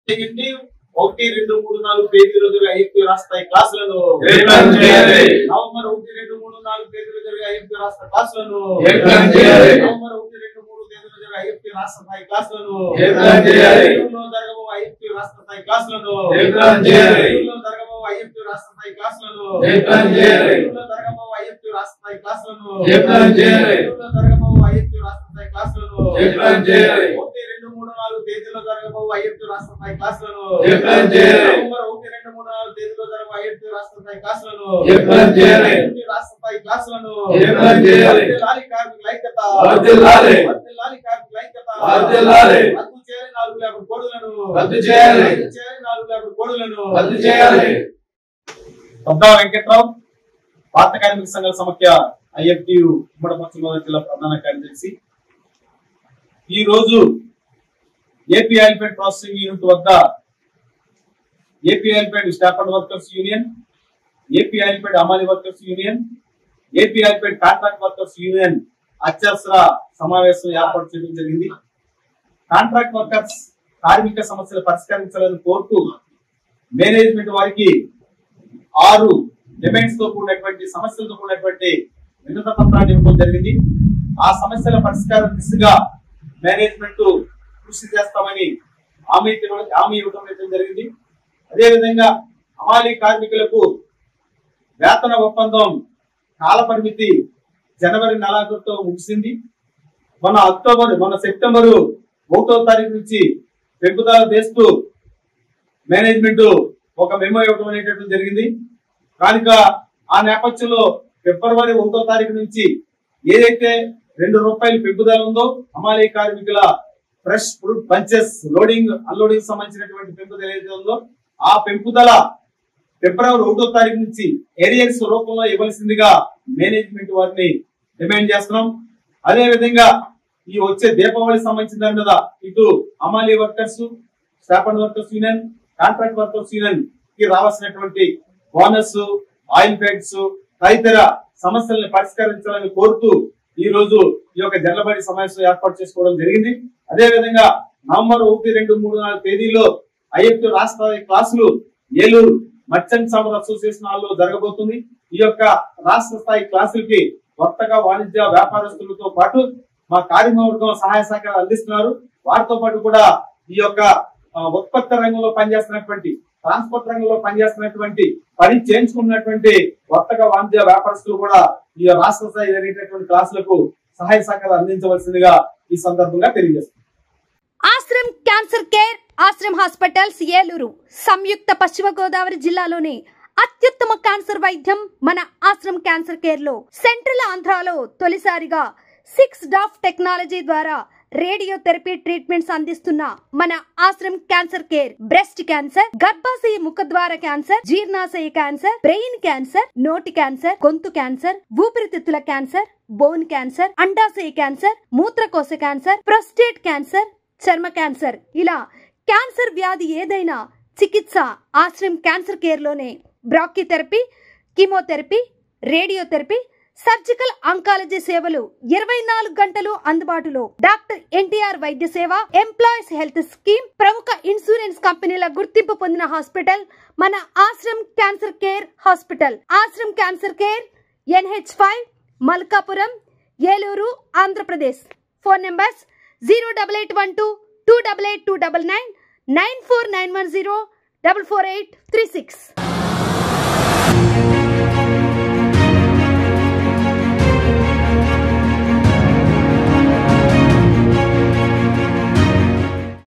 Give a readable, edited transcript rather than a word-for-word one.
1, 2, 3, 4 పేజీలు జరిగే ఐఎఫ్పీ రాస్తాయి క్లాసులను నవంబర్ 1, 2, 3, 4 పేజీలు జరిగే ఐఎఫ్పీ రాస్తా క్లాసులను నవంబర్ 1, 2, 3 తేదీలు జరిగే ఐఎఫ్పీ రాస్తాయి క్లాసులను జరగబో ఐఎఫ్పీ రాస్తాయి క్లాసులను జరగబో ఐఎఫ్పీ రాస్తాయి క్లాసులను జరగబో ఐఎఫ్పీ రాస్తాయి క్లాసులను జరగబో ఐఎఫ్పీ రాస్తాయి క్లాసులను 1, 2, 3, 4 తేదీలో జరగబో ఐఎఫ్పీ రాస్తాయి క్లాసులను నవంబర్ 1, 2, 3, 4 తేదీలో జరగబో ఐఎఫ్పీ రాస్తాయి క్లాసులను రాస్తాయి క్లాసులను వర్ధిల్లాలి కార్మికుల ఐక్యత వర్ధిల్లాలి కార్మికుల ఐక్యత రద్దు చేయాలి 450 కోడులను రద్దు చేయాలి 450 కోడులను రద్దు చేయాలి. పద్దా వెంకట్రావు భారత కార్మిక సంఘాల సమాఖ్య ఐఎఫ్టియు ఉమ్మడి పశ్చిమ గోదావరి జిల్లా ప్రధాన కార్యదర్శి. ఈ రోజు ఏపీ ఆయిల్ఫెడ్ ప్రాసెసింగ్ యూనిట్ వద్ద AP Oilfed staff and workers union, AP Oilfed అమాలి workers union, AP Oilfed contract workers union అత్యవసర సమావేశం ఏర్పాటు చేయడం జరిగింది. కాంట్రాక్ట్ వర్కర్స్ కార్మిక సమస్యలు పరిష్కరించాలని కోరుతూ మేనేజ్మెంట్ వారికి 6 డిమాండ్స్ తో కూడినటువంటి సమస్యలతో కూడినటువంటి వినతి పత్రాన్ని ఇవ్వడం జరిగింది. ఆ సమస్యల పరిష్కారం దిశగా మేనేజ్మెంట్ కృషి చేస్తామని హామీ ఇవ్వడం జరిగింది. అదేవిధంగా అమాలి కార్మికులకు వేతన ఒప్పందం కాల పరిమితి జనవరి 4తో ముగిసింది. మన సెప్టెంబరు 1వ తారీఖు నుంచి పెంపుదల చేస్తూ మేనేజ్మెంట్ ఒక మెమో ఇవ్వడం అనేటటువంటి జరిగింది. కనుక ఆ నేపథ్యంలో ఫిబ్రవరి 1వ తారీఖు నుంచి ఏదైతే ₹2 పెంపుదల ఉందో అమాలి కార్మికుల fresh fruit bunches loading unloading సంబంధించినటువంటి పెంపుదల ఏదైతే ఉందో ఆ పెంపుదల ఫిబ్రవరి 1వ తారీఖు నుంచి ఏరియర్స్ రూపంలో ఇవ్వాల్సిందిగా మేనేజ్మెంట్ వారిని డిమాండ్ చేస్తున్నాం. అదే విధంగా ఈ వచ్చే దీపావళి సంబంధించిన దాని మీద ఇటు అమాలి workers, staff and workers union, contract workers union కి రావాల్సినటువంటి బోనస్, ఆయిల్ ఫెడ్స్ తదితర సమస్యలను పరిష్కరించాలని కోరుతూ ఈ రోజు ఈ యొక్క జనబడి సమావేశం ఏర్పాటు చేసుకోవడం జరిగింది. అదే విధంగా నవంబర్ 1, 2, 3, 4 తేదీలో ఐఎఫ్టీ రాష్ట్ర క్లాసులు ఏలూరు మర్చెంట్ సబర్ అసోసియేషన్ హాల్లో జరగబోతుంది. ఈ యొక్క రాష్ట్ర స్థాయి క్లాసులకి వర్తక వాణిజ్య వ్యాపారస్తులతో పాటు మా కార్మికవర్గం సహాయ సహకారాలు అందిస్తున్నారు. వారితో పాటు కూడా ఈ యొక్క ఉత్పత్తి రంగంలో పనిచేస్తున్నటువంటి, ట్రాన్స్పోర్ట్ రంగంలో పనిచేస్తున్నటువంటి, పని చేయించుకున్నటువంటి వర్తక వాణిజ్య వ్యాపారస్తులు కూడా ఈ రాష్ట్ర స్థాయి జరిగేటటువంటి క్లాసులకు సహాయ సహకారాలు అందించవలసిందిగా ఈ సందర్భంగా తెలియజేస్తున్నారు. Ashram cancer care, Ashram hospitals Eluru సంయుక్త పశ్చిమ గోదావరి జిల్లాలోని అత్యుత్తమ క్యాన్సర్ వైద్యం మన ఆశ్రమ్ క్యాన్సర్ కేర్ లో సెంట్రల్ ఆంధ్రాలో తొలిసారిగా 6 DOF టెక్నాలజీ ద్వారా రేడియోథెరపీ ట్రీట్మెంట్స్ అందిస్తున్న మన Ashram cancer care breast cancer, గర్భాశయ ముఖద్వార క్యాన్సర్, జీర్ణాశయ క్యాన్సర్, బ్రెయిన్ క్యాన్సర్, నోటి క్యాన్సర్, గొంతు క్యాన్సర్, ఊపిరితిత్తుల క్యాన్సర్, బోన్ క్యాన్సర్, అండాశయ క్యాన్సర్, మూత్రకోశ క్యాన్సర్, ప్రొస్టేట్ క్యాన్సర్, చర్మ క్యాన్సర్, ఇలా క్యాన్సర్ వ్యాధి ఏదైనా చికిత్స ఆశ్రమ్ క్యాన్సర్ కేర్ లోనే. బ్రాక్యూథెరపీ, కీమోథెరపీ, రేడియోథెరపీ, సర్జికల్ ఆంకాలజీ సేవలు 24 గంటలు అందుబాటులో. డాక్టర్ ఎన్టీఆర్ వైద్య సేవ, ఎంప్లాయీస్ హెల్త్ స్కీమ్, ప్రముఖ ఇన్సూరెన్స్ కంపెనీల గుర్తింపు పొందిన హాస్పిటల్ మన Ashram cancer care hospital. Ashram cancer care NH5 Malkapuram, Eluru, Andhra Pradesh. Phone numbers 08812 288 299 94910 44836.